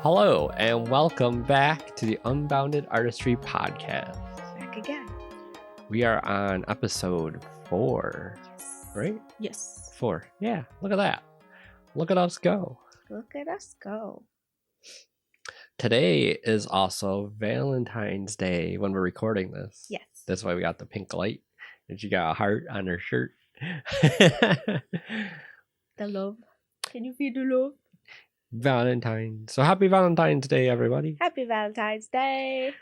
Hello, and welcome back to the Unbounded Artistry podcast. Back again. We are on episode 4, right? Yes. 4. Yeah, look at that. Look at us go. Look at us go. Today is also Valentine's Day when we're recording this. Yes. That's why we got the pink light. And she got a heart on her shirt. The love. Can you feel the love? Valentine's. So happy Valentine's Day, everybody. Happy Valentine's Day.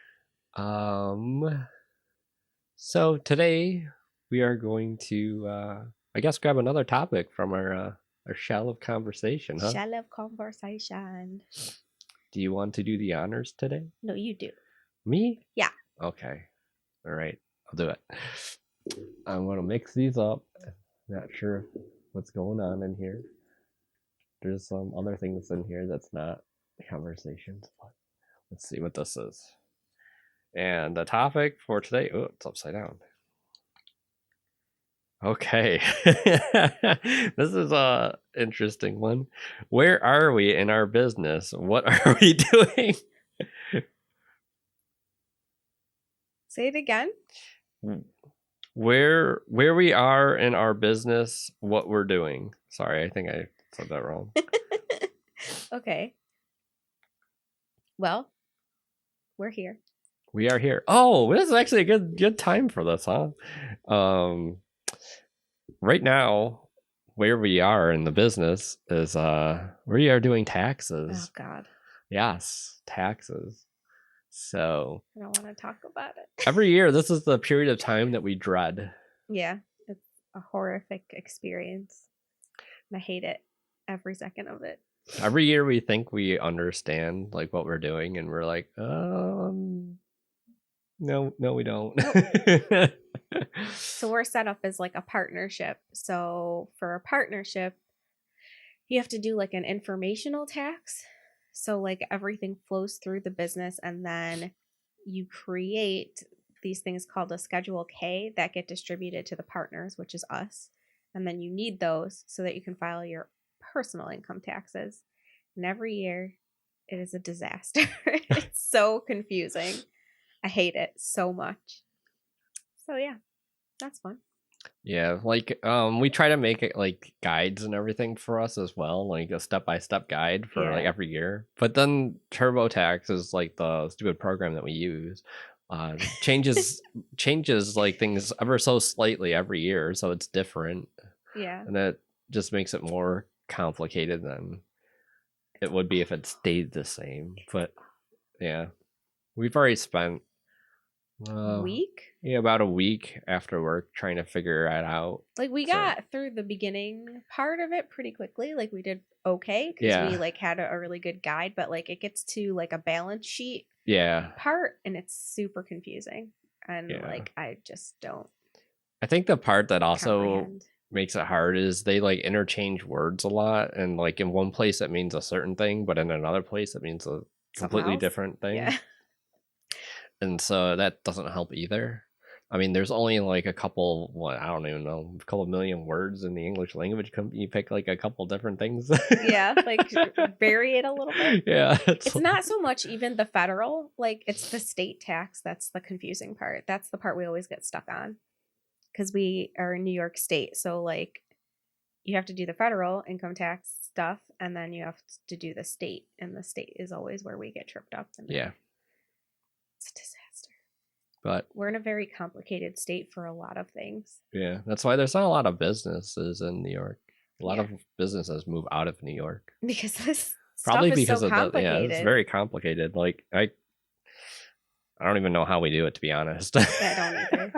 So today we are going to, I guess, grab another topic from our shell of conversation, huh? Shall of conversation. Do you want to do the honors today? No, you do. Me? Yeah. Okay. All right. I'll do it. I'm going to mix these up. Not sure what's going on in here. There's some other things in here that's not conversations, but let's see what this is. And the topic for today, oh, it's upside down. Okay. This is a interesting one. Where are we in our business? What are we doing? Say it again. Where we are in our business, what we're doing. Sorry, I think I said that wrong. Okay. Well, we're here. We are here. Oh, this is actually a good time for this, huh? Right now, where we are in the business is we are doing taxes. Oh God. Yes, taxes. So I don't want to talk about it. every year, this is the period of time that we dread. Yeah, it's a horrific experience. And I hate it every second of it. Every year we think we understand like what we're doing, and we're like, no, we don't. Nope. So we're set up as like a partnership. So for a partnership, you have to do like an informational tax. So like everything flows through the business, and then you create these things called a Schedule K that get distributed to the partners, which is us. And then you need those so that you can file your personal income taxes. And every year it is a disaster. It's so confusing. I hate it so much. So yeah, that's fun. Yeah, like we try to make it like guides and everything for us as well, like a step-by-step guide for like every year. But then TurboTax is like the stupid program that we use. Changes like things ever so slightly every year, so it's different. Yeah. And that just makes it more complicated than it would be if it stayed the same. But yeah, we've already spent Week? Yeah, about a week after work trying to figure it out. Like we got through the beginning part of it pretty quickly. Like we did okay because we like had a really good guide, but like it gets to like a balance sheet part and it's super confusing. And like I just don't. I think the part that also makes it hard is they like interchange words a lot, and like in one place it means a certain thing, but in another place it means a completely different thing. Yeah. And so that doesn't help either. I mean, there's only like a couple, I don't even know, a couple million words in the English language. You pick like a couple different things. Yeah, like vary it a little bit. Yeah. It's not so much even the federal, like it's the state tax that's the confusing part. That's the part we always get stuck on because we are in New York State. So like you have to do the federal income tax stuff and then you have to do the state. And the state is always where we get tripped up. Yeah. It's a disaster. But we're in a very complicated state for a lot of things. Yeah, that's why there's not a lot of businesses in New York. A lot of businesses move out of New York because this probably stuff is because so of complicated. It's very complicated. Like I don't even know how we do it, to be honest. I don't either.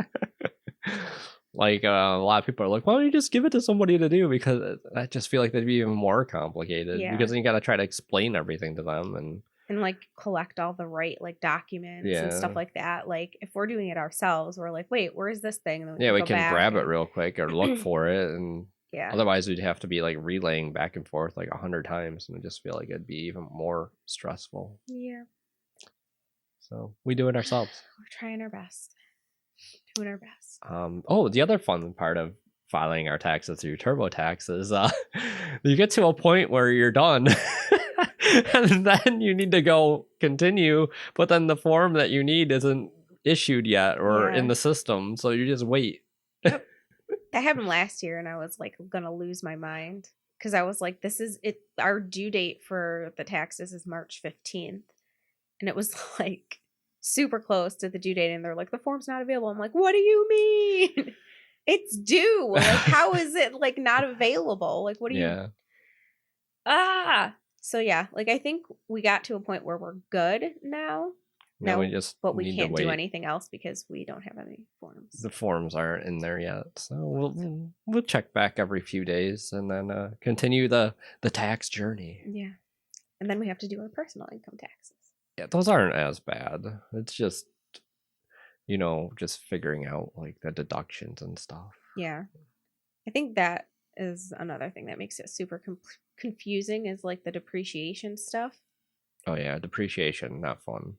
Like a lot of people are like, why don't you just give it to somebody to do? Because I just feel like that'd be even more complicated. Yeah. Because then you got to try to explain everything to them and like collect all the right like documents and stuff like that. Like if we're doing it ourselves, we're like, wait, where's this thing? And then we can grab it real quick or look for it, and yeah. Otherwise we'd have to be like relaying back and forth like 100 times, and I just feel like it'd be even more stressful. Yeah. So we do it ourselves. We're trying our best. Doing our best. Oh, the other fun part of filing our taxes through TurboTax is you get to a point where you're done And then you need to go continue, but then the form that you need isn't issued yet or in the system, so you just wait. Yep. That happened last year, and I was like gonna lose my mind because I was like, this is it, our due date for the taxes is March 15th, and it was like super close to the due date, and they're like, the form's not available. I'm like, what do you mean? It's due. Like, how is it like not available? Like, what do you so yeah, like I think we got to a point where we're good now. No, we just but we can't do anything else because we don't have any forms. The forms aren't in there yet, so we'll check back every few days and then continue the tax journey. Yeah, and then we have to do our personal income taxes. Yeah, those aren't as bad. It's just just figuring out like the deductions and stuff. Yeah, I think that is another thing that makes it super confusing is like the depreciation stuff. Oh yeah, depreciation, not fun.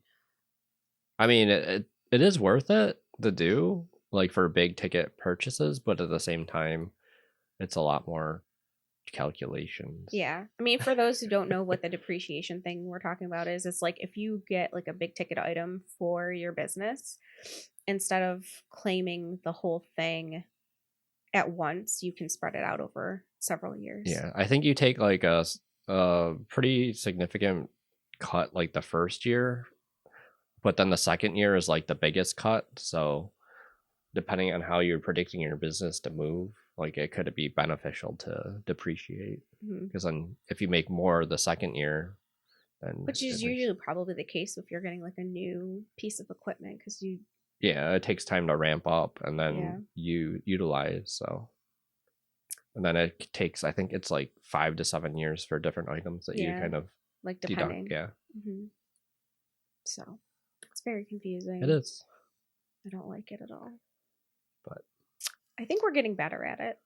I mean, it is worth it to do, like for big ticket purchases, but at the same time, it's a lot more calculations. Yeah. I mean, for those who don't know what the depreciation thing we're talking about is, it's like if you get like a big ticket item for your business, instead of claiming the whole thing at once, you can spread it out over several years. Yeah, I think you take like a pretty significant cut like the first year, but then the second year is like the biggest cut. So depending on how you're predicting your business to move, like it could be beneficial to depreciate, because then if you make more the second year, then which is usually probably the case if you're getting like a new piece of equipment, because it takes time to ramp up and then you utilize. So and then it takes, I think it's like 5 to 7 years for different items that you kind of like depending. Deduct. So it's very confusing. It is. I don't like it at all. But I think we're getting better at it.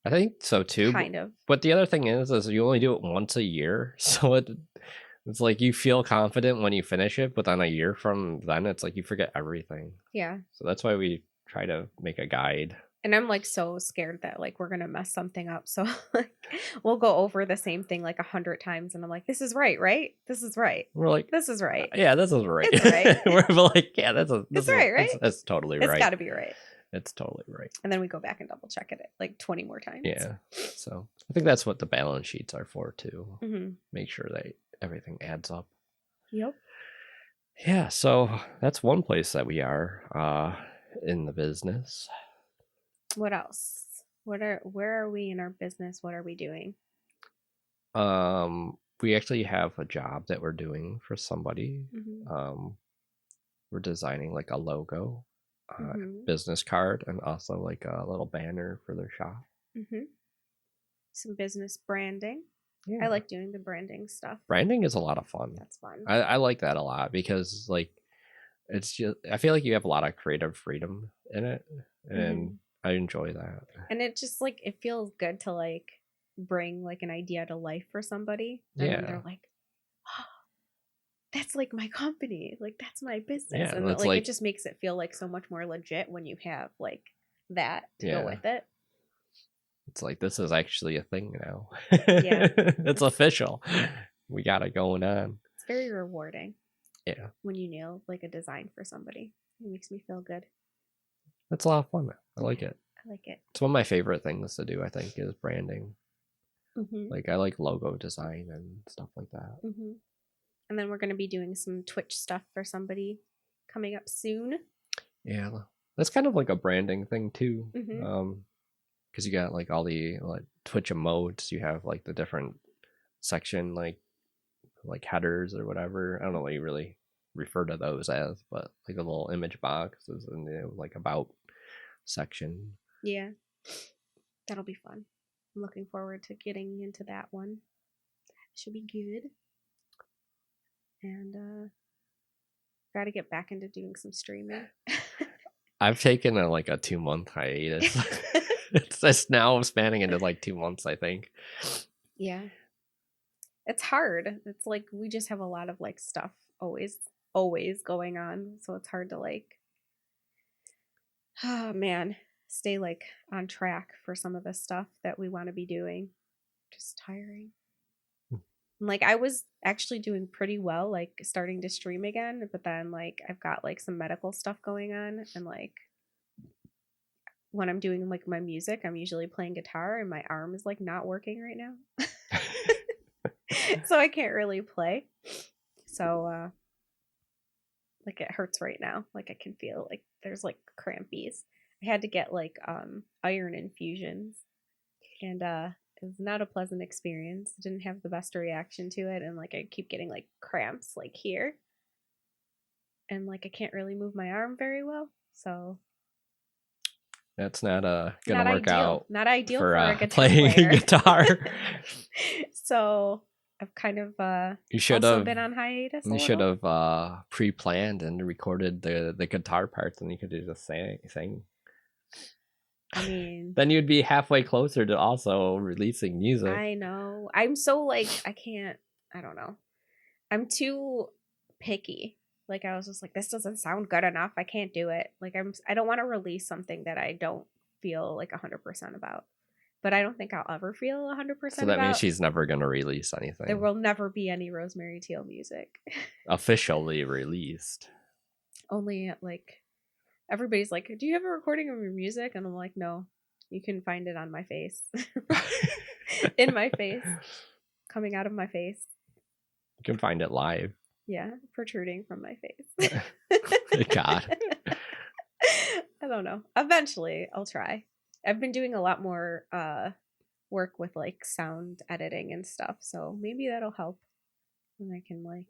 I think so too. Kind of. But the other thing is you only do it once a year. So it's like you feel confident when you finish it, but then a year from then, it's like you forget everything. Yeah. So that's why we try to make a guide. And I'm like so scared that like we're gonna mess something up. So like we'll go over the same thing like 100 times, and I'm like, this is right? This is right. We're like, this is right. Yeah, this is right. It's right. We're like, yeah, that's right, right? That's totally right. It's got to be right. It's totally right. And then we go back and double check it like 20 more times. Yeah. So I think that's what the balance sheets are for too. Make sure that everything adds up. Yep. Yeah. So that's one place that we are in the business. What else? Where are we in our business? What are we doing? We actually have a job that we're doing for somebody. We're designing like a logo, business card, and also like a little banner for their shop. Some business branding. Yeah. I like doing the branding stuff. Branding is a lot of fun. That's fun. I like that a lot because like it's just, I feel like you have a lot of creative freedom in it, and I enjoy that. And it just like, it feels good to like bring like an idea to life for somebody. And they're like, oh, that's like my company. Like that's my business. And like it just makes it feel like so much more legit when you have like that to go with it. It's like, this is actually a thing now. It's official. We got it going on. It's very rewarding. Yeah. When you nail like a design for somebody, it makes me feel good. That's a lot of fun. I like it. I like it. It's one of my favorite things to do, I think, is branding. Like I like logo design and stuff like that. And then we're going to be doing some Twitch stuff for somebody coming up soon. Yeah. That's kind of like a branding thing too. Because you got like all the like Twitch emotes, you have like the different section like headers or whatever. I don't know what you really refer to those as, but like a little image boxes and like about section. Yeah, that'll be fun. I'm looking forward to getting into that one. Should be good. And got to get back into doing some streaming. I've taken a 2-month hiatus. It's now spanning into like 2 months, I think. Yeah. It's hard. It's like we just have a lot of like stuff always going on. So it's hard to like, oh man, stay like on track for some of the stuff that we want to be doing. Just tiring. And, like, I was actually doing pretty well, like starting to stream again, but then like I've got like some medical stuff going on, and like when I'm doing like my music, I'm usually playing guitar and my arm is like not working right now. So I can't really play. So like it hurts right now. Like I can feel like there's like crampies. I had to get like iron infusions, and it was not a pleasant experience. Didn't have the best reaction to it, and like I keep getting like cramps like here. And like I can't really move my arm very well. So that's not gonna not work ideal. out Not ideal for for a guitar playing player. guitar. So I've kind of you should also have been on hiatus. You should have pre-planned and recorded the guitar parts, and you could just sing. I mean, then you'd be halfway closer to also releasing music. I know. I'm so like I don't know. I'm too picky. Like I was just like, this doesn't sound good enough. I can't do it. Like I don't want to release something that I don't feel like 100% about. But I don't think I'll ever feel 100% So that means she's never going to release anything. There will never be any Rosemary Teal music. Officially released. Only like, everybody's like, do you have a recording of your music? And I'm like, no, you can find it on my face. In my face. Coming out of my face. You can find it live. Yeah, protruding from my face. God. I don't know. Eventually, I'll try. I've been doing a lot more work with like sound editing and stuff, so maybe that'll help, and I can like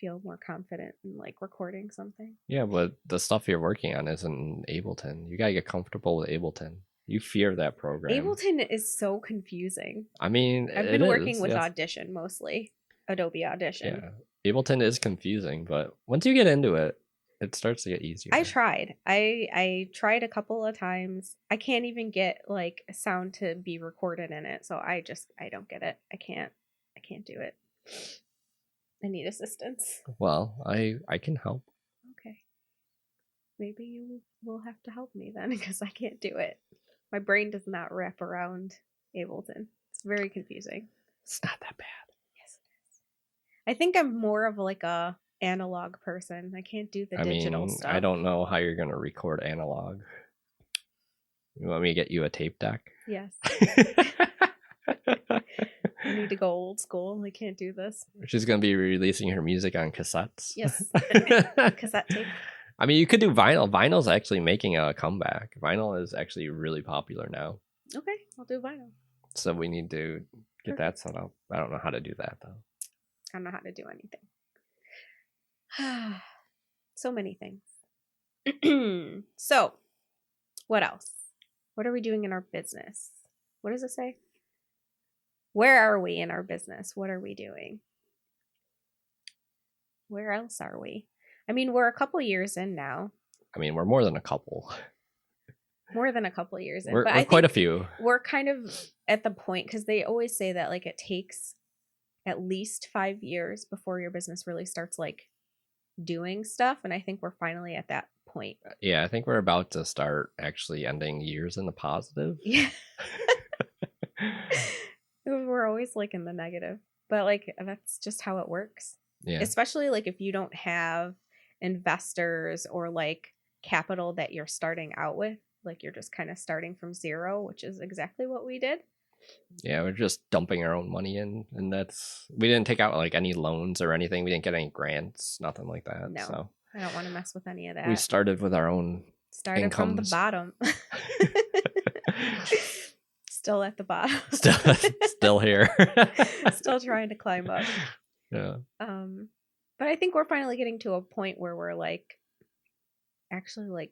feel more confident in like recording something. Yeah, but the stuff you're working on isn't Ableton. You gotta get comfortable with Ableton. You fear that program. Ableton is so confusing. I mean, I've been working with Audition mostly, Adobe Audition. Yeah, Ableton is confusing, but once you get into it, it starts to get easier. I tried. I tried a couple of times. I can't even get like sound to be recorded in it, so I don't get it. I can't do it. I need assistance. Well, I can help. Okay. Maybe you will have to help me then, because I can't do it. My brain does not wrap around Ableton. It's very confusing. It's not that bad. Yes, it is. I think I'm more of like a analog person. I can't do the digital stuff. I don't know how you're gonna record analog. You want me to get you a tape deck? Yes. I need to go old school. I can't do this. She's gonna be releasing her music on cassettes. Yes. Cassette tape. I mean, you could do vinyl. Vinyl's actually making a comeback. Vinyl is actually really popular now. Okay, I'll do vinyl. So we need to get that set up. I don't know how to do that though. I don't know how to do anything. So many things. So, what else? What are we doing in our business? What does it say? Where are we in our business? What are we doing? Where else are we? I mean, we're a couple years in now. I mean, we're more than a couple. More than a couple years in. We're but quite a few. We're kind of at the point, because they always say that like it takes at least 5 years before your business really starts like doing stuff, and I think we're finally at that point. Yeah, I think we're about to start actually ending years in the positive. Yeah. We're always like in the negative, but like that's just how it works. Yeah. Especially like if you don't have investors or like capital that you're starting out with, like you're just kind of starting from zero, which is exactly what we did. Yeah, we're just dumping our own money in, and we didn't take out like any loans or anything. We didn't get any grants, nothing like that. No, so I don't want to mess with any of that. We started with our own incomes. From the bottom. Still at the bottom. Still here. Still trying to climb up. Yeah. But I think we're finally getting to a point where we're like actually like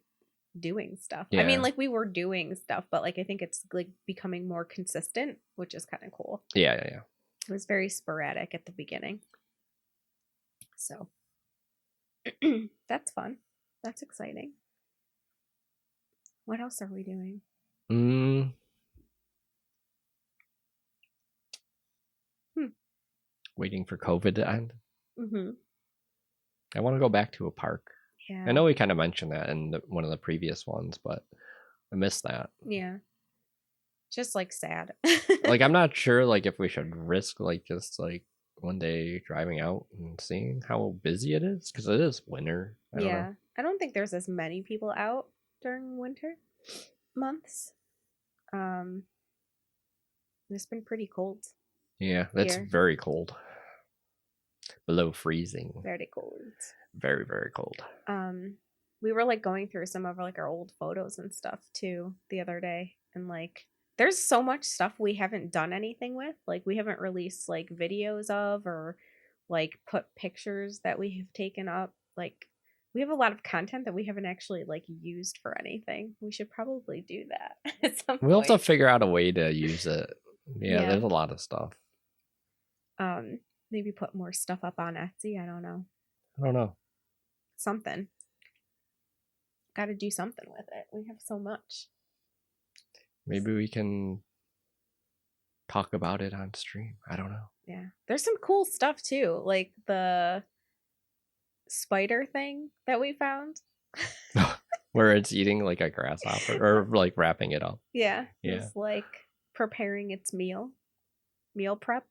doing stuff. Yeah. I mean, like we were doing stuff, but like I think it's like becoming more consistent, which is kind of cool. Yeah. It was very sporadic at the beginning. So that's fun. That's exciting. What else are we doing? Waiting for COVID to end. Mm-hmm. I want to go back to a park. Yeah. I know we kind of mentioned that in one of the previous ones, but I missed that. Yeah. Just like sad. Like I'm not sure like if we should risk like just like one day driving out and seeing how busy it is, because it is winter. I don't know. I don't think there's as many people out during winter months. It's been pretty cold. Yeah, it's very cold. Below freezing. Very cold. Very, very cold. We were like going through some of like our old photos and stuff too the other day, and like there's so much stuff we haven't done anything with. Like we haven't released like videos of, or like put pictures that we have taken up. Like we have a lot of content that we haven't actually like used for anything. We should probably do that at some point. We'll have to figure out a way to use it. Yeah, there's a lot of stuff. Maybe put more stuff up on Etsy. I don't know. Something. Got to do something with it. We have so much. Maybe we can talk about it on stream. I don't know. Yeah. There's some cool stuff too. Like the spider thing that we found. Where it's eating like a grasshopper or like wrapping it up. Yeah. It's like preparing its meal prep.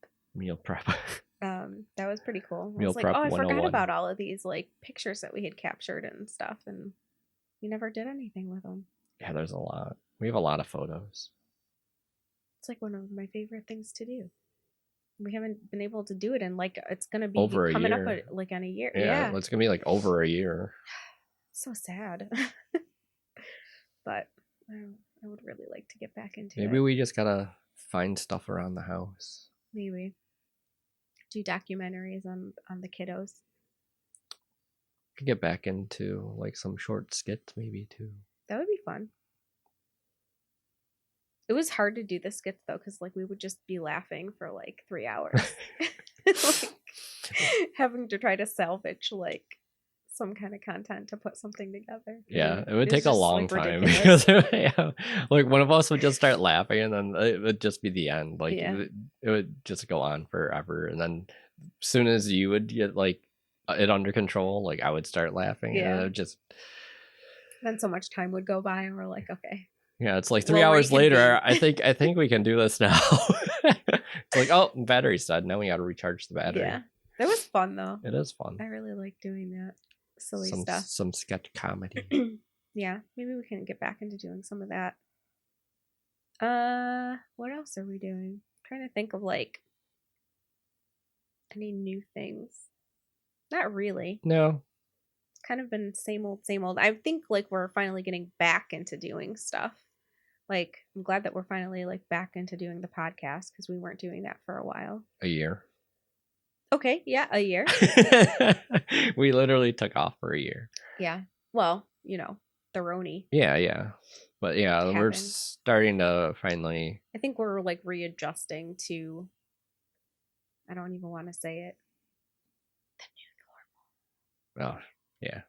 That was pretty cool. I was like, I forgot about all of these like pictures that we had captured and stuff, and we never did anything with them. Yeah, there's a lot. We have a lot of photos. It's like one of my favorite things to do. We haven't been able to do it, and like it's gonna be coming up like in a year. Yeah, it's gonna be like over a year. So sad. But I would really like to get back into Maybe we just gotta find stuff around the house. Maybe do documentaries on the kiddos. Could get back into like some short skits maybe too. That would be fun. It was hard to do the skits though, because like we would just be laughing for like 3 hours. Like, having to try to salvage like some kind of content to put something together. Yeah, it would take a long time because like one of us would just start laughing and then it would just be the end. Like it would just go on forever, and then as soon as you would get like it under control, like I would start laughing. And it would just then so much time would go by and we're like, okay. Yeah, it's like 3 hours later. I think we can do this now. It's like, oh, battery's dead. Now we got to recharge the battery. Yeah, that was fun though. It is fun. I really like doing that silly stuff. Some sketch comedy. Yeah, maybe we can get back into doing some of that. What else are we doing? I'm trying to think of like any new things. Not really. No. It's kind of been same old, same old. I think like we're finally getting back into doing stuff. Like I'm glad that we're finally like back into doing the podcast, because we weren't doing that for a while. A year. Okay, yeah, a year. We literally took off for a year. Yeah. Well, you know, the Roni. Yeah. But yeah, we're starting to finally. I think we're like readjusting to. I don't even want to say it. The new normal. Oh, yeah.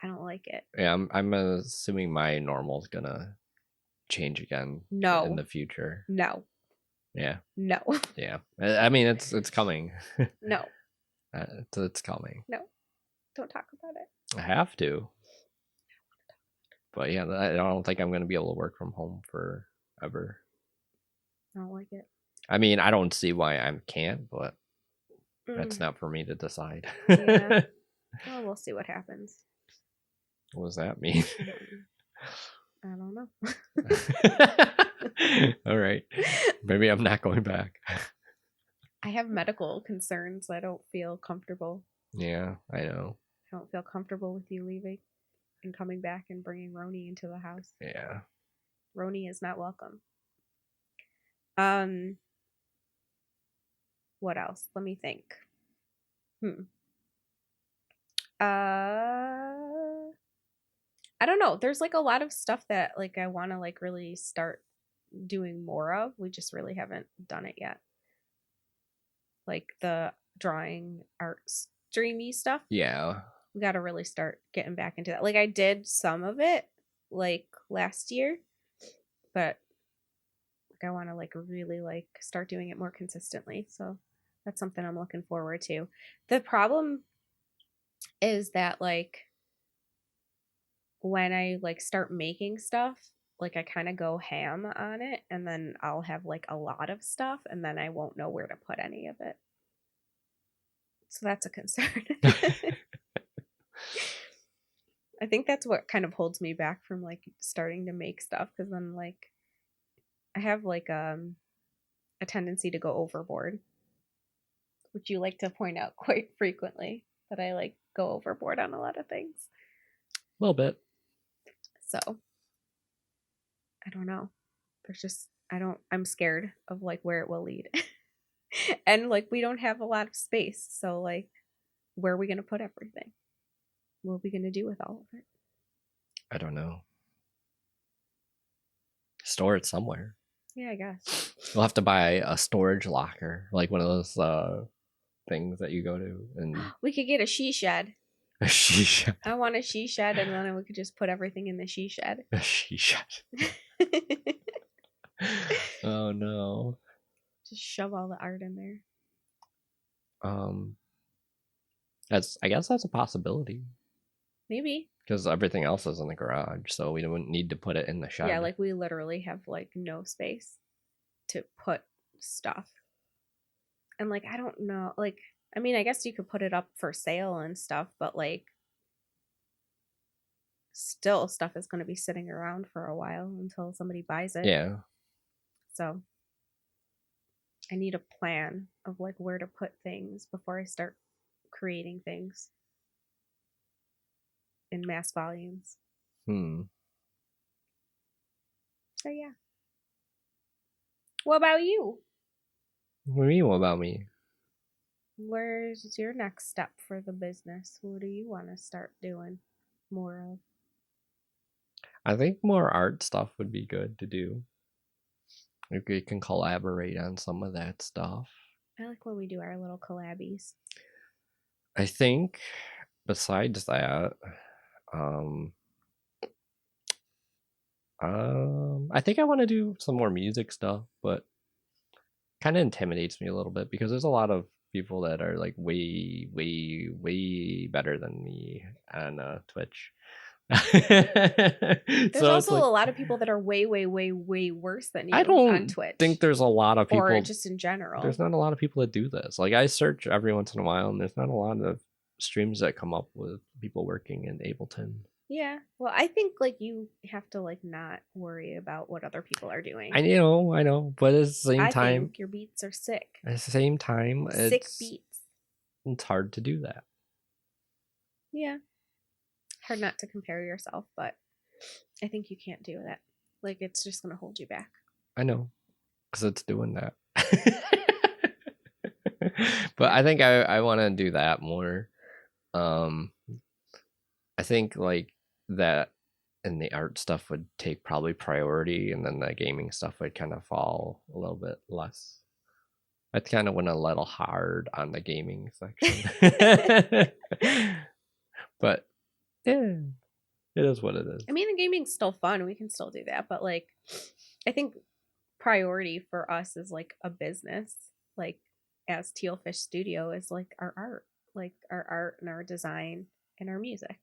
I don't like it. Yeah, I'm assuming my normal's gonna change again. No. In the future. No. Yeah. No. Yeah. I mean, it's coming. No. It's coming. No. Don't talk about it. I have to. But yeah, I don't think I'm going to be able to work from home forever. I don't like it. I mean, I don't see why I can't, but that's not for me to decide. Yeah. Well, we'll see what happens. What does that mean? I don't know. All right. Maybe I'm not going back. I have medical concerns. I don't feel comfortable. Yeah, I know. I don't feel comfortable with you leaving and coming back and bringing Roni into the house. Yeah. Roni is not welcome. What else? Let me think. I don't know. There's like a lot of stuff that like I want to like really start doing more of. We just really haven't done it yet. Like the drawing art streamy stuff. Yeah. We got to really start getting back into that. Like I did some of it like last year, but like I want to like really like start doing it more consistently. So that's something I'm looking forward to. The problem is that like when I like start making stuff, like I kind of go ham on it, and then I'll have like a lot of stuff and then I won't know where to put any of it. So that's a concern. I think that's what kind of holds me back from like starting to make stuff, because then like I have like a tendency to go overboard, which you like to point out quite frequently, that I like go overboard on a lot of things. A little bit. So I don't know. There's just I'm scared of like where it will lead. And like we don't have a lot of space, so like where are we going to put everything? What are we going to do with all of it? I don't know. Store it somewhere. Yeah, I guess. We'll have to buy a storage locker, like one of those things that you go to, and we could get a she shed. A she shed. I want a she shed, and then we could just put everything in the she shed. A she shed. Oh no. Just shove all the art in there. I guess that's a possibility. Maybe. Because everything else is in the garage, so we don't need to put it in the shed. Yeah, like we literally have like no space to put stuff. And like I don't know, like I mean, I guess you could put it up for sale and stuff, but like still stuff is going to be sitting around for a while until somebody buys it. Yeah. So I need a plan of like where to put things before I start creating things in mass volumes. So yeah. What about you? What do you mean, what about me? Where's your next step for the business? What do you want to start doing more of? I think more art stuff would be good to do. If we can collaborate on some of that stuff. I like when we do our little collabs. I think besides that, I think I want to do some more music stuff, but kind of intimidates me a little bit because there's a lot of people that are like way better than me on Twitch. There's also like, a lot of people that are way worse than you on Twitch. I think there's a lot of people, or just in general. There's not a lot of people that do this. Like I search every once in a while, and there's not a lot of streams that come up with people working in Ableton. Yeah, well, I think like you have to like not worry about what other people are doing. I know, but at the same time, I think your beats are sick. At the same time, sick beats. It's hard to do that. Yeah, hard not to compare yourself, but I think you can't do that. Like it's just gonna hold you back. I know, because it's doing that. But I think I want to do that more. I think like that and the art stuff would take probably priority, and then the gaming stuff would kind of fall a little bit less. I kind of went a little hard on the gaming section. But yeah, it is what it is. I mean, the gaming's still fun. We can still do that. But like, I think priority for us is like a business, like as Tealfish Studio is like our art, and our design and our music.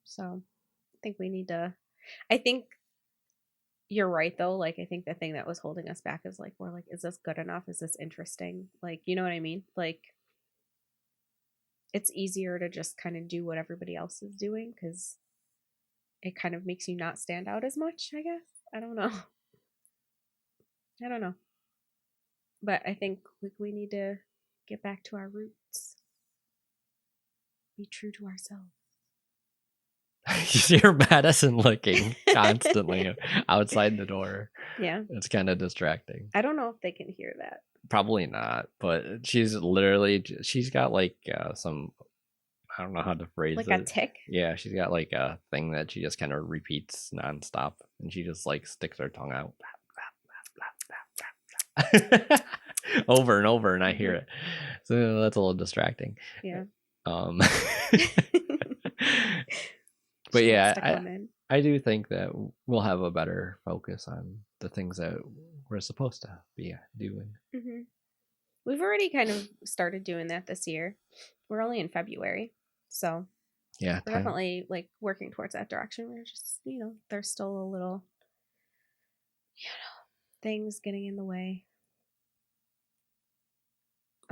So I think we need to, I think you're right though. Like, I think the thing that was holding us back is like, we're like, is this good enough? Is this interesting? Like, you know what I mean? Like, it's easier to just kind of do what everybody else is doing because it kind of makes you not stand out as much, I guess. I don't know. But I think we need to get back to our roots. Be true to ourselves. You're Madison looking constantly outside the door. Yeah. It's kind of distracting. I don't know if they can hear that. Probably not, but she's got like some, I don't know how to phrase it. Like a tick? Yeah, she's got like a thing that she just kind of repeats nonstop, and she just like sticks her tongue out over and over, and I hear it. So that's a little distracting. Yeah. But yeah, I do think that we'll have a better focus on the things that we're supposed to be doing. We've already kind of started doing that this year. We're only in February, so yeah, we're definitely like working towards that direction. We're just, there's still a little, things getting in the way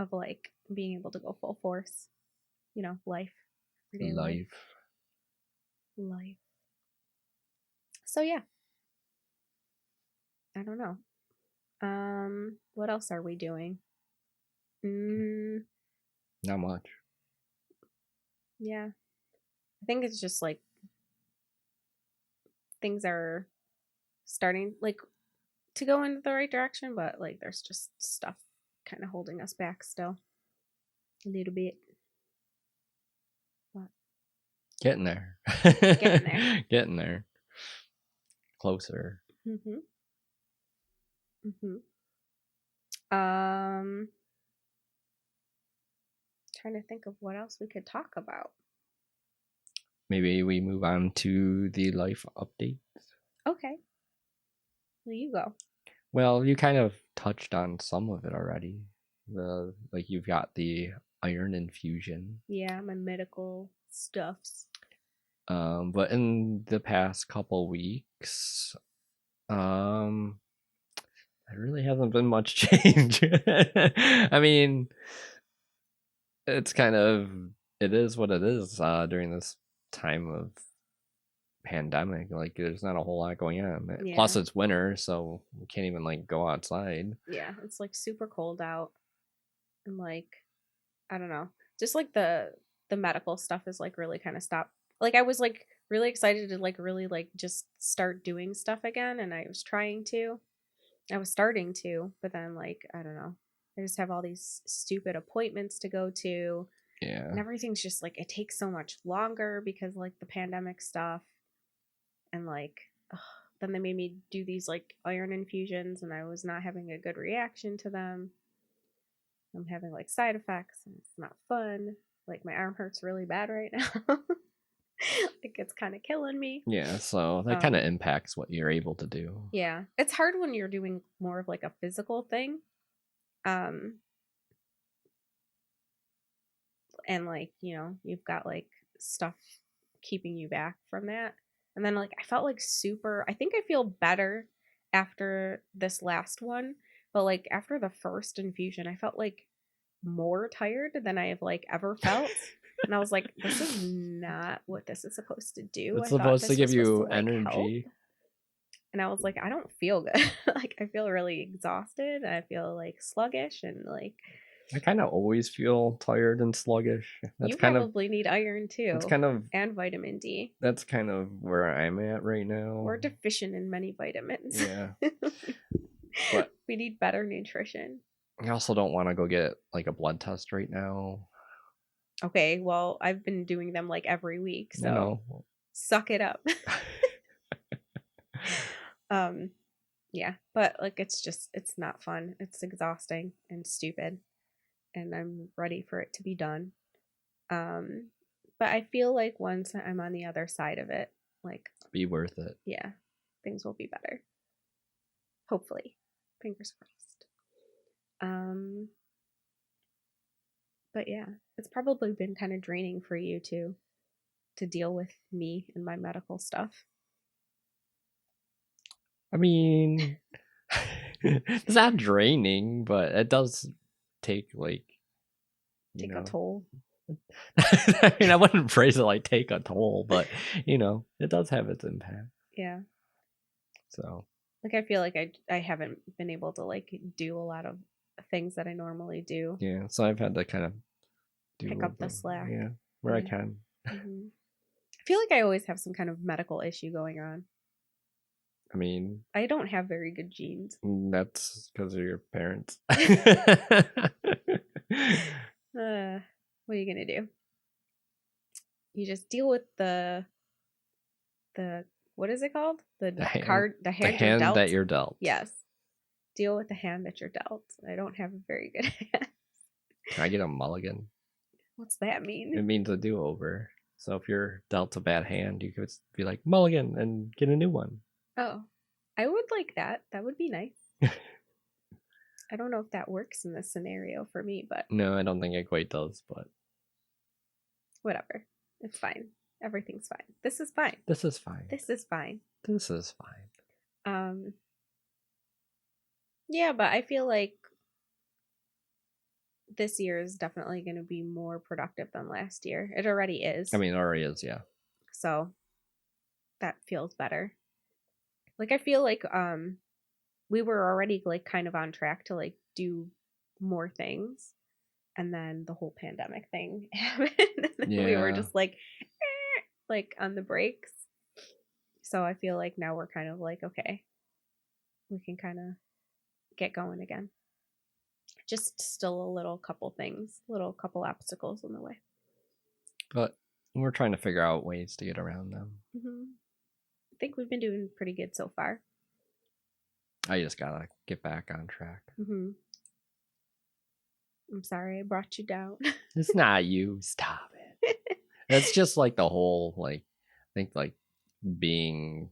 of like being able to go full force, you know, life. Life. So yeah, I don't know. What else are we doing? Not much. Yeah, I think it's just like things are starting like to go in the right direction, but like there's just stuff kind of holding us back still a little bit. What? Getting there. Getting there. Closer. Trying to think of what else we could talk about. Maybe we move on to the life updates. Okay. Well, you go. Well, you kind of touched on some of it already. Like you've got the iron infusion. Yeah, my medical stuffs. But in the past couple weeks, there really hasn't been much change. I mean, it's kind of, it is what it is during this time of pandemic. Like there's not a whole lot going on. Yeah. Plus it's winter, so we can't even like go outside. Yeah, it's like super cold out. And like, I don't know. Just like the medical stuff is like really kind of stopped. Like I was like really excited to like really like just start doing stuff again, and I was starting to, but then like I don't know. I just have all these stupid appointments to go to. Yeah. And everything's just like it takes so much longer because like the pandemic stuff. And like then they made me do these like iron infusions, and I was not having a good reaction to them. I'm having like side effects, and it's not fun. Like my arm hurts really bad right now. Like it's kind of killing me. Yeah, so that kind of impacts what you're able to do. Yeah, it's hard when you're doing more of like a physical thing. And like, you know, you've got like stuff keeping you back from that. And then like I felt like I think I feel better after this last one, but like after the first infusion, I felt like more tired than I have like ever felt. And I was like, this is not what this is supposed to do. It's supposed to give you energy. Help. And I was like, I don't feel good. Like I feel really exhausted. I feel like sluggish and like I kind of always feel tired and sluggish. You probably need iron too. That's kind of and vitamin D. That's kind of where I'm at right now. We're deficient in many vitamins. Yeah. But we need better nutrition. I also don't want to go get like a blood test right now. Okay, well, I've been doing them like every week, so suck it up. Yeah, but like it's not fun. It's exhausting and stupid. And I'm ready for it to be done. But I feel like once I'm on the other side of it, like be worth it. Yeah, things will be better. Hopefully, fingers crossed. But yeah, it's probably been kind of draining for you too, to deal with me and my medical stuff. I mean, it's not draining, but it does take like a toll. I mean, I wouldn't phrase it like take a toll, but you know, it does have its impact. Yeah. So like I feel like I haven't been able to like do a lot of things that I normally do. Yeah, so I've had to kind of pick up the slack. Yeah, where I can. Mm-hmm. I feel like I always have some kind of medical issue going on. I mean, I don't have very good genes. That's because of your parents. What are you gonna do? You just deal with the what is it called? The hand that you're dealt. Yes. Deal with the hand that you're dealt. I don't have a very good hand. Can I get a mulligan? What's that mean? It means a do-over. So if you're dealt a bad hand, you could be like mulligan and get a new one. Oh, I would like that. That would be nice. I don't know if that works in this scenario for me, but no, I don't think it quite does, but whatever. It's fine. Everything's fine. This is fine. This is fine. This is fine. This is fine. Yeah, but I feel like this year is definitely going to be more productive than last year. It already is. I mean, it already is, yeah. So that feels better. Like I feel like we were already like kind of on track to like do more things, and then the whole pandemic thing happened. Yeah. We were just like on the brakes. So I feel like now we're kind of like, okay, we can kind of get going again. Just still a couple obstacles in the way. But we're trying to figure out ways to get around them. Mm-hmm. I think we've been doing pretty good so far. I just gotta get back on track. Mm-hmm. I'm sorry I brought you down. It's not you. Stop it. It's just like the whole, like, I think like being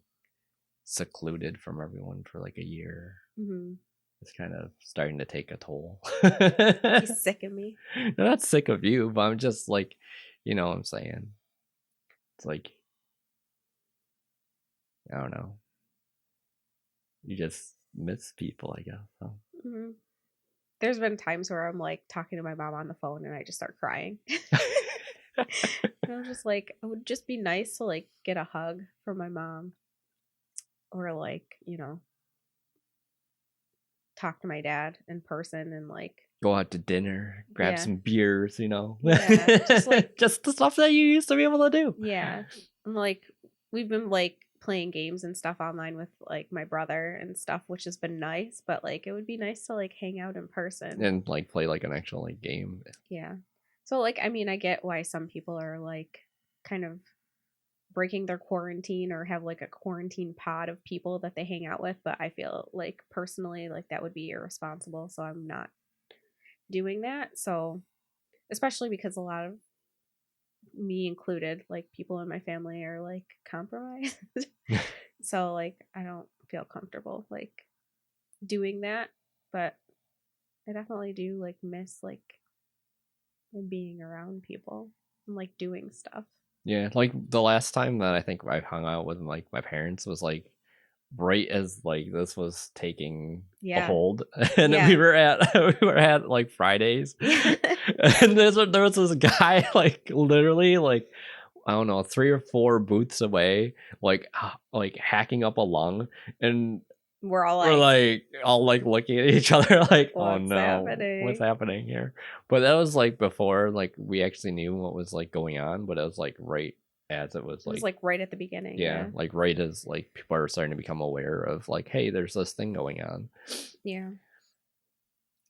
secluded from everyone for like a year. Mm-hmm. It's kind of starting to take a toll. He's sick of me. I'm not sick of you, but I'm just like, you know what I'm saying? It's like, I don't know. You just miss people, I guess. So. Mm-hmm. There's been times where I'm like talking to my mom on the phone and I just start crying. And I'm just like, it would just be nice to like get a hug from my mom, or like, you know, talk to my dad in person and like go out to dinner, grab some beers, you know. Yeah, just like just the stuff that you used to be able to do. Yeah. And like we've been like playing games and stuff online with like my brother and stuff, which has been nice, but like it would be nice to like hang out in person and like play like an actual like game. Yeah. So like, I mean, I get why some people are like kind of breaking their quarantine or have like a quarantine pod of people that they hang out with, but I feel like personally like that would be irresponsible, so I'm not doing that. So especially because a lot of, me included, like people in my family are like compromised. So like I don't feel comfortable like doing that, but I definitely do like miss like being around people and like doing stuff. Yeah, like the last time that I think I hung out with like my parents was like right as like this was taking a hold, and we were at like Fridays, and there was this guy like literally like I don't know 3 or 4 booths away, like hacking up a lung, and we're all like looking at each other like, oh no, what's happening here? But that was like before like we actually knew what was like going on, but it was like right as it was like right at the beginning. Yeah, like right as like people are starting to become aware of like, hey, there's this thing going on. Yeah.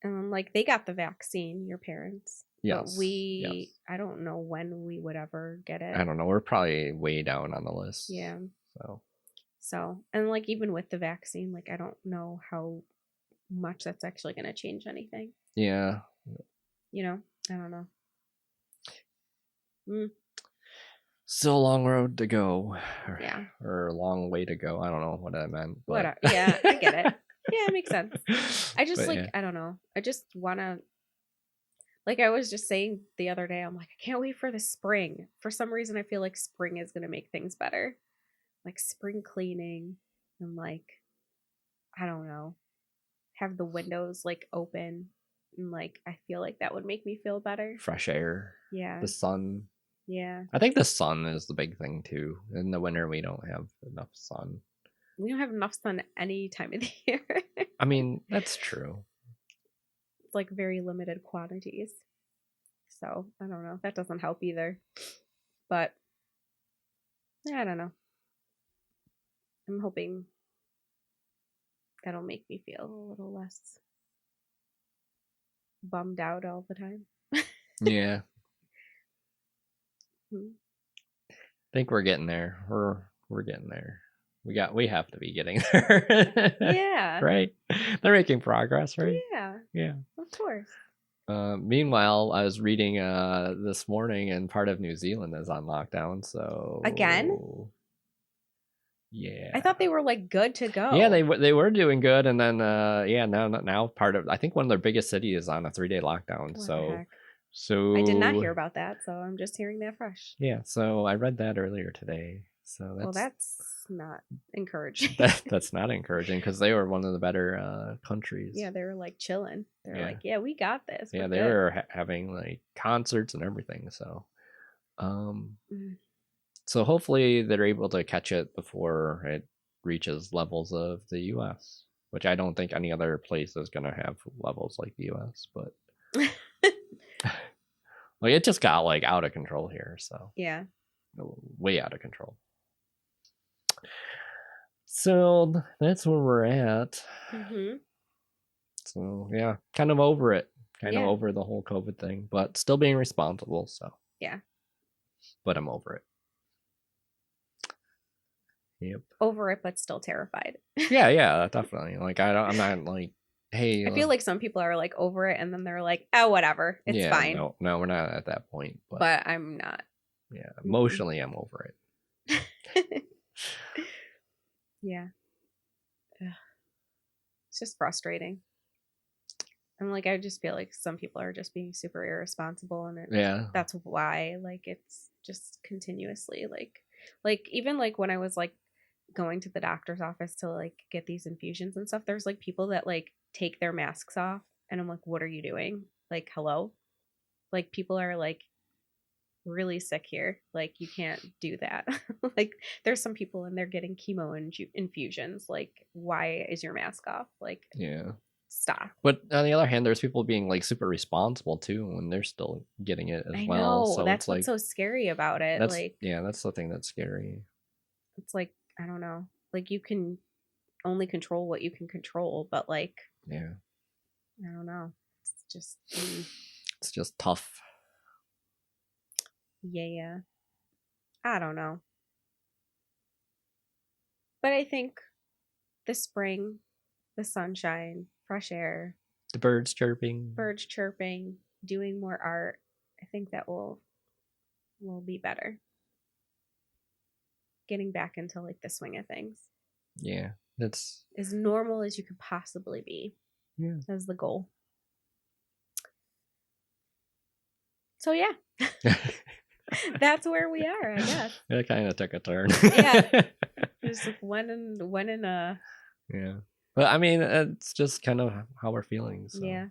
Like they got the vaccine, your parents. Yes. But I don't know when we would ever get it. I don't know. We're probably way down on the list. Yeah. So, and like even with the vaccine, like I don't know how much that's actually going to change anything. Yeah. You know, I don't know. Still a long road to go. Or a long way to go. I don't know what I meant. But... Yeah, I get it. Yeah, it makes sense. I just I don't know. I just want to, like I was just saying the other day, I'm like, I can't wait for the spring. For some reason, I feel like spring is going to make things better. Like spring cleaning and like, I don't know, have the windows like open. And like, I feel like that would make me feel better. Fresh air. Yeah. The sun. Yeah. I think the sun is the big thing too. In the winter, we don't have enough sun. We don't have enough sun any time of the year. I mean, that's true. It's like very limited quantities. So, I don't know. That doesn't help either. But, yeah, I don't know. I'm hoping that'll make me feel a little less bummed out all the time. Yeah. I think we're getting there. We're getting there. We have to be getting there. Yeah. Right? They're making progress, right? Yeah. Yeah. Of course. Meanwhile, I was reading this morning, and part of New Zealand is on lockdown. So again? Yeah. I thought they were like good to go. Yeah, they were doing good, and then now part of, I think one of their biggest cities is on a 3-day lockdown. So I did not hear about that, so I'm just hearing that fresh. Yeah, so I read that earlier today. So that's not encouraging. That's not encouraging because they were one of the better countries. Yeah, they were like chilling. They're like, yeah, we got this. Yeah, they were having like concerts and everything. So, so hopefully they're able to catch it before it reaches levels of the U.S., which I don't think any other place is gonna have levels like the U.S. But like it just got like out of control here. So yeah, way out of control. So that's where we're at. So yeah, kind of over it. Kind of over the whole COVID thing, but still being responsible. So yeah. But I'm over it. Yep. Over it, but still terrified. Yeah, definitely. Like I'm not like, hey. I feel like some people are like over it, and then they're like, oh, whatever, it's fine. No, we're not at that point. But I'm not. Yeah, emotionally, I'm over it. Yeah. Ugh. It's just frustrating. And like I just feel like some people are just being super irresponsible, and that's why like it's just continuously like even like when I was like going to the doctor's office to like get these infusions and stuff, there's like people that like take their masks off, and I'm like, what are you doing? Like, hello? Like people are like really sick here. Like you can't do that. Like there's some people and they're getting chemo infusions. Like why is your mask off? Like stop. But on the other hand, there's people being like super responsible too when they're still getting it as well. So that's what's like, so scary about it. That's, like that's the thing that's scary. It's like, I don't know. Like you can only control what you can control, but like I don't know. It's just tough. Yeah. I don't know. But I think the spring, the sunshine, fresh air, the birds chirping, doing more art, I think that will be better. Getting back into like the swing of things. Yeah, that's as normal as you could possibly be. Yeah, that's the goal. So yeah. That's where we are, I guess. It kind of took a turn. Yeah. Just like when in a Yeah. But I mean, it's just kind of how we're feeling. So. Yeah.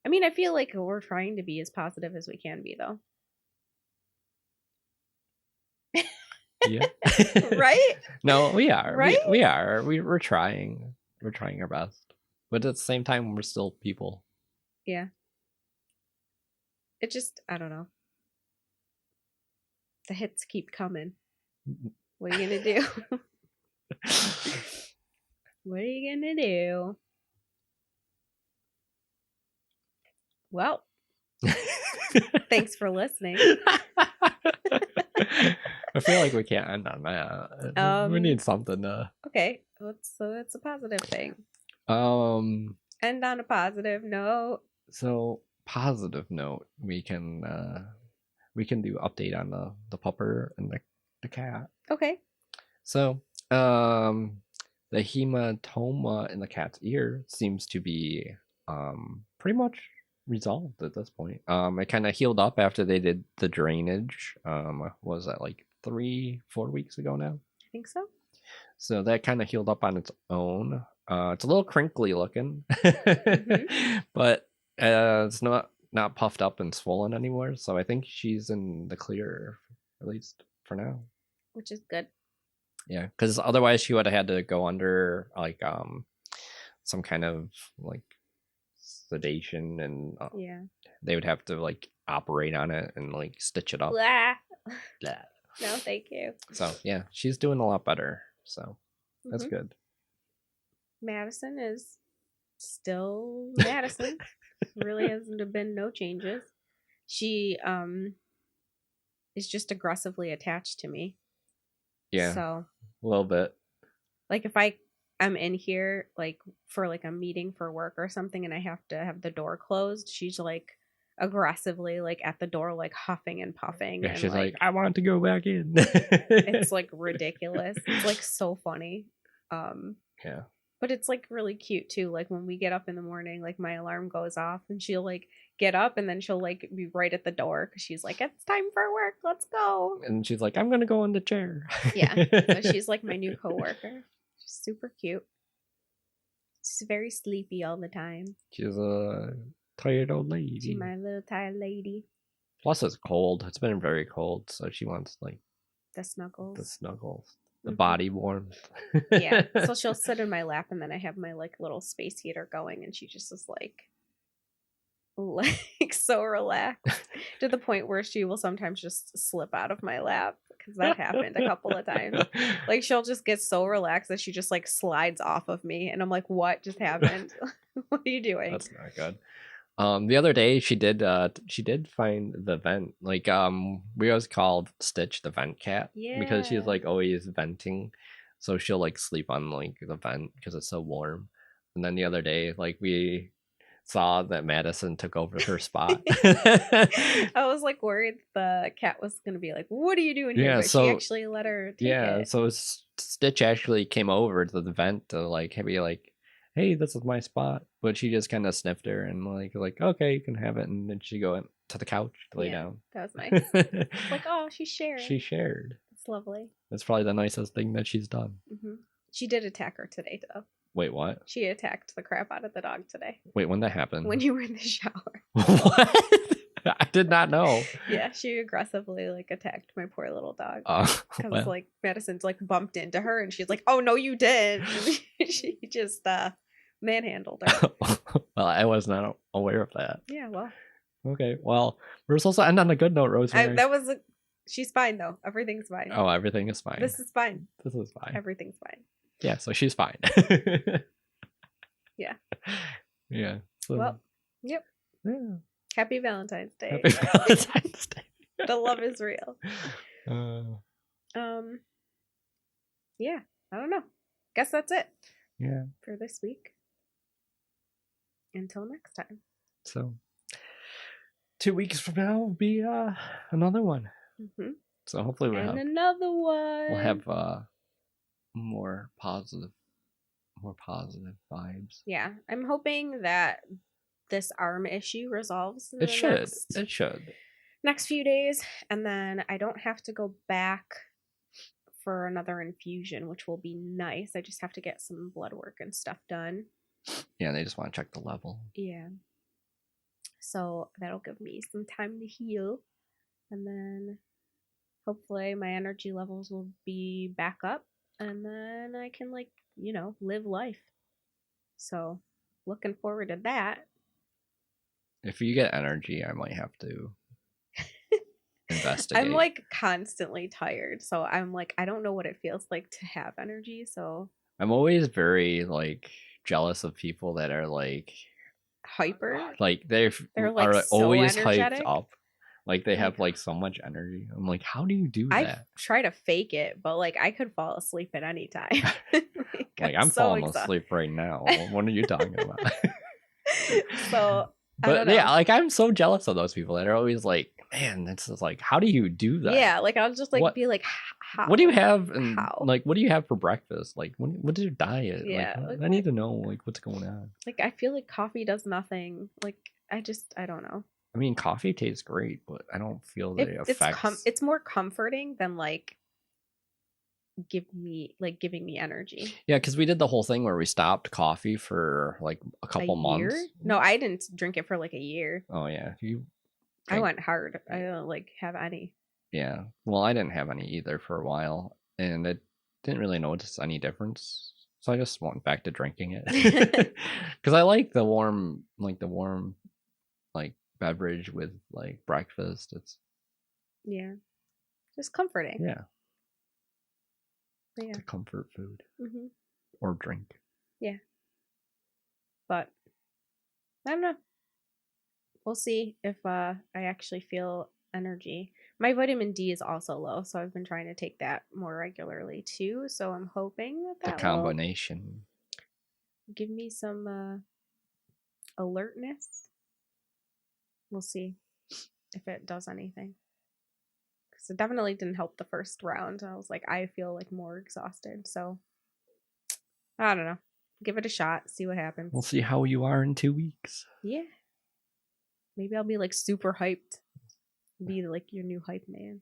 I mean, I feel like we're trying to be as positive as we can be, though. Yeah. Right? No, we are. Right? We are. We're trying. We're trying our best. But at the same time, we're still people. Yeah. It just, I don't know. The hits keep coming. What are you going to do? What are you going to do? Well, thanks for listening. I feel like we can't end on that. We need something to. Okay, so that's a positive thing. End on a positive note. So positive note, we can do update on the pupper and the cat. Okay. So the hematoma in the cat's ear seems to be pretty much resolved at this point. It kind of healed up after they did the drainage. Was that like 3-4 weeks ago now? I think so. So that kind of healed up on its own. It's a little crinkly looking, mm-hmm. But it's not puffed up and swollen anymore. So I think she's in the clear, at least for now. Which is good. Yeah, because otherwise she would have had to go under like some kind of like sedation, and they would have to like operate on it and like stitch it up. Blah. Blah. No, thank you. So yeah, she's doing a lot better. So that's good. Madison is still Madison. Really hasn't been no changes. She is just aggressively attached to me. Yeah. So a little bit. Like if I'm in here like for like a meeting for work or something and I have to have the door closed, she's like aggressively like at the door like huffing and puffing. Yeah, and, she's like, I want to go back in. It's like ridiculous. It's like so funny. Yeah. But it's like really cute too. Like when we get up in the morning, like my alarm goes off and she'll like get up and then she'll like be right at the door because she's like, it's time for work. Let's go. And she's like, I'm going to go in the chair. Yeah. So she's like my new coworker. She's super cute. She's very sleepy all the time. She's a tired old lady. She's my little tired lady. Plus it's cold. It's been very cold. So she wants like the snuggles. The body warmth. Yeah. So she'll sit in my lap and then I have my like little space heater going and she just is like so relaxed to the point where she will sometimes just slip out of my lap because that happened a couple of times. Like she'll just get so relaxed that she just like slides off of me and I'm like, what just happened? What are you doing? That's not good. The other day she did find the vent. Like we always called Stitch the vent cat. Yeah. Because she's like always venting. So she'll like sleep on like the vent because it's so warm. And then the other day, like we saw that Madison took over her spot. I was like worried the cat was gonna be like, what are you doing here? But so she actually let her take it. So Stitch actually came over to the vent to like be like, hey, this is my spot. But she just kind of sniffed her and like, okay, you can have it. And then she go to the couch to lay down. That was nice. It's like, oh, she shared. She shared. It's lovely. That's probably the nicest thing that she's done. Mm-hmm. She did attack her today, though. Wait, what? She attacked the crap out of the dog today. Wait, when that happened? When you were in the shower. What? I did not know. Yeah, she aggressively like attacked my poor little dog. Because like Madison's like bumped into her and she's like, oh no, you did. She just manhandled her. Well, I was not aware of that. Yeah, well. Okay, well, we're supposed to end on a good note, Rosemary. She's fine though. Everything's fine. Oh, everything is fine. This is fine. This is fine. Everything's fine. Yeah, so she's fine. Yeah. Yeah. So, well, yep. Yeah. Happy Valentine's Day. Happy Valentine's Day. The love is real. Yeah, I don't know. Guess that's it. Yeah. For this week. Until next time. So 2 weeks from now will be another one. Mm-hmm. So hopefully we'll have another one. We'll have more positive vibes. Yeah, I'm hoping that this arm issue resolves. It should. Next few days, and then I don't have to go back for another infusion, which will be nice. I just have to get some blood work and stuff done. Yeah, they just want to check the level. Yeah. So that'll give me some time to heal, and then hopefully my energy levels will be back up, and then I can live life. So looking forward to that. If you get energy, I might have to investigate. I'm like constantly tired, so I'm like, I don't know what it feels like to have energy. So I'm always very like jealous of people that are like hyper. Like they're like are so always energetic. hyped up. Like they have like so much energy. I'm like, how do you do that? I try to fake it, but like I could fall asleep at any time. like I'm so falling asleep right now. What are you talking about? So, but yeah, like I'm so jealous of those people that are always like, man, this is like, how do you do that? Yeah, like I'll just like be like, how? What do you have? And like, what do you have for breakfast? Like, what is your diet? Yeah, like, I need to know like what's going on. Like I feel like coffee does nothing. Like I don't know. I mean, coffee tastes great, but I don't feel the effects. It's more comforting than like giving me energy. Yeah, because we did the whole thing where we stopped coffee for like a couple months. No, I didn't drink it for like a year. Oh yeah, I went hard. I don't like have any. Yeah, well, I didn't have any either for a while, and I didn't really notice any difference. So I just went back to drinking it because I like the warm like beverage with like breakfast. It's just comforting. Yeah. It's a comfort food or drink. Yeah, but I don't know. We'll see if I actually feel energy. My vitamin D is also low, so I've been trying to take that more regularly too. So I'm hoping that the combination will give me some alertness. We'll see if it does anything. Because it definitely didn't help the first round. I was like, I feel like more exhausted. So I don't know. Give it a shot. See what happens. We'll see how you are in 2 weeks. Yeah. Maybe I'll be like super hyped. Be like your new hype man.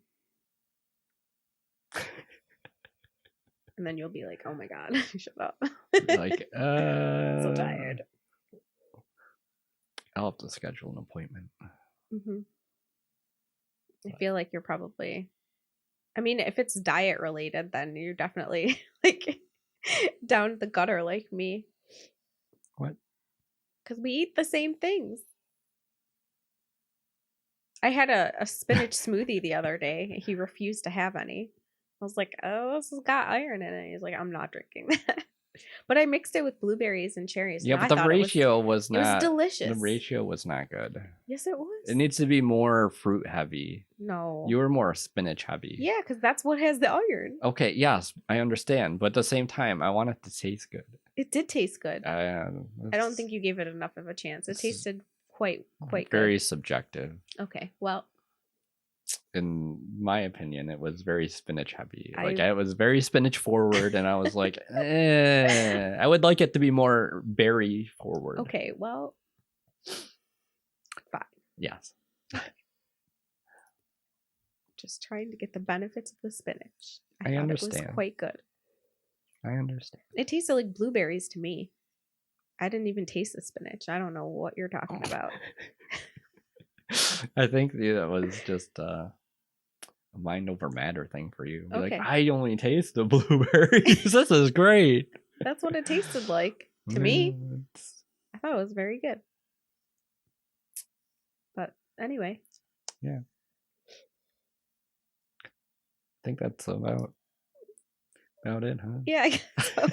And then you'll be like, oh my God, shut up. Like, so tired. I'll have to schedule an appointment. Mm-hmm. I feel like you're probably, I mean, if it's diet related, then you're definitely like down the gutter like me. What? Because we eat the same things. I had a spinach smoothie the other day. He refused to have any. I was like, oh, this has got iron in it. He's like, I'm not drinking that. But I mixed it with blueberries and cherries. Yeah, and but the ratio was not. It was delicious. The ratio was not good. Yes, it was. It needs to be more fruit heavy. No. You were more spinach heavy. Yeah, because that's what has the iron. Okay, yes, I understand. But at the same time, I want it to taste good. It did taste good. I don't think you gave it enough of a chance. It tasted quite good. Very subjective. Okay, well. In my opinion, it was very spinach heavy. It was very spinach forward, and I was like, I would like it to be more berry forward. Okay, well, fine. Yes. Just trying to get the benefits of the spinach. I understand. It was quite good. I understand. It tasted like blueberries to me. I didn't even taste the spinach. I don't know what you're talking about. I think that was just a mind over matter thing for you. Be okay. Like, I only taste the blueberries. This is great. That's what it tasted like to me. I thought it was very good. But anyway. Yeah. I think that's about it, huh? Yeah, I guess so.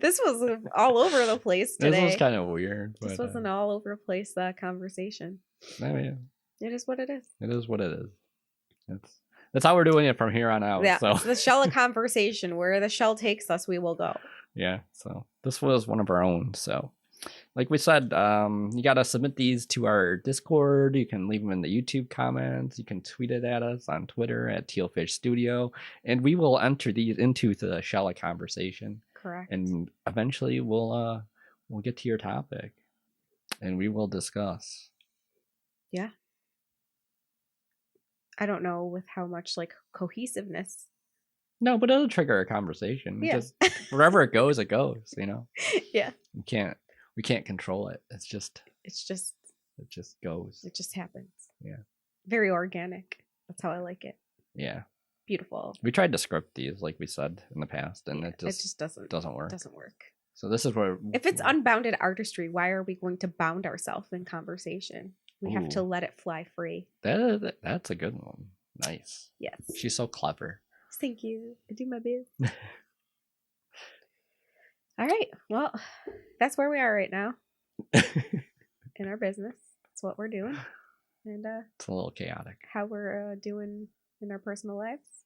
This was all over the place today. This was kind of weird. This was an all over the place conversation. I mean, it is what it is. It is what it is. That's how we're doing it from here on out. Yeah, so. It's the shell of conversation. Where the shell takes us, we will go. Yeah, so this was one of our own. So, like we said, you got to submit these to our Discord. You can leave them in the YouTube comments. You can tweet it at us on Twitter at Tealfish Studio. And we will enter these into the shell of conversation. Correct. And eventually we'll get to your topic. And we will discuss. Yeah. I don't know with how much like cohesiveness. No, but it'll trigger a conversation. Yeah. Just wherever it goes, you know? Yeah. We can't control it. It just goes. It just happens. Yeah. Very organic. That's how I like it. Yeah. Beautiful. We tried to script these, like we said in the past, and it just doesn't work. Doesn't work. So this is where, if it's unbounded artistry, why are we going to bound ourselves in conversation? We have to let it fly free. That's a good one. Nice. Yes. She's so clever. Thank you. I do my best. All right. Well, that's where we are right now in our business. That's what we're doing. And it's a little chaotic. How we're doing in our personal lives.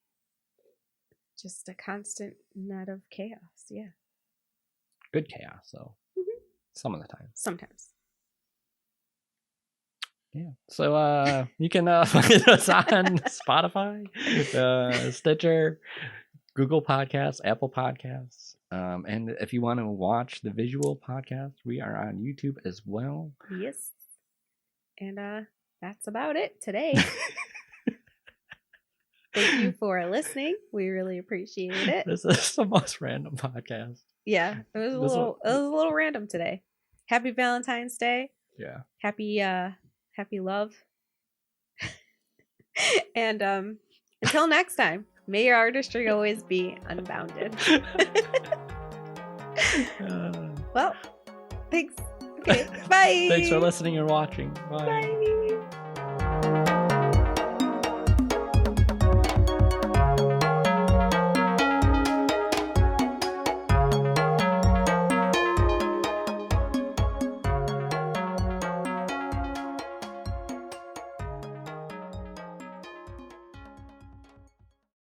Just a constant net of chaos. Yeah. Good chaos, though. Mm-hmm. Some of the time. Sometimes. Yeah. So you can find us on Spotify, Stitcher, Google Podcasts, Apple Podcasts. And if you want to watch the visual podcast, we are on YouTube as well. Yes. And that's about it today. Thank you for listening. We really appreciate it. This is the most random podcast. Yeah, it was a little random today. Happy Valentine's Day. Yeah. Happy love. And until next time, may your artistry always be unbounded. Well, thanks. Okay, bye. Thanks for listening and watching. Bye. Bye.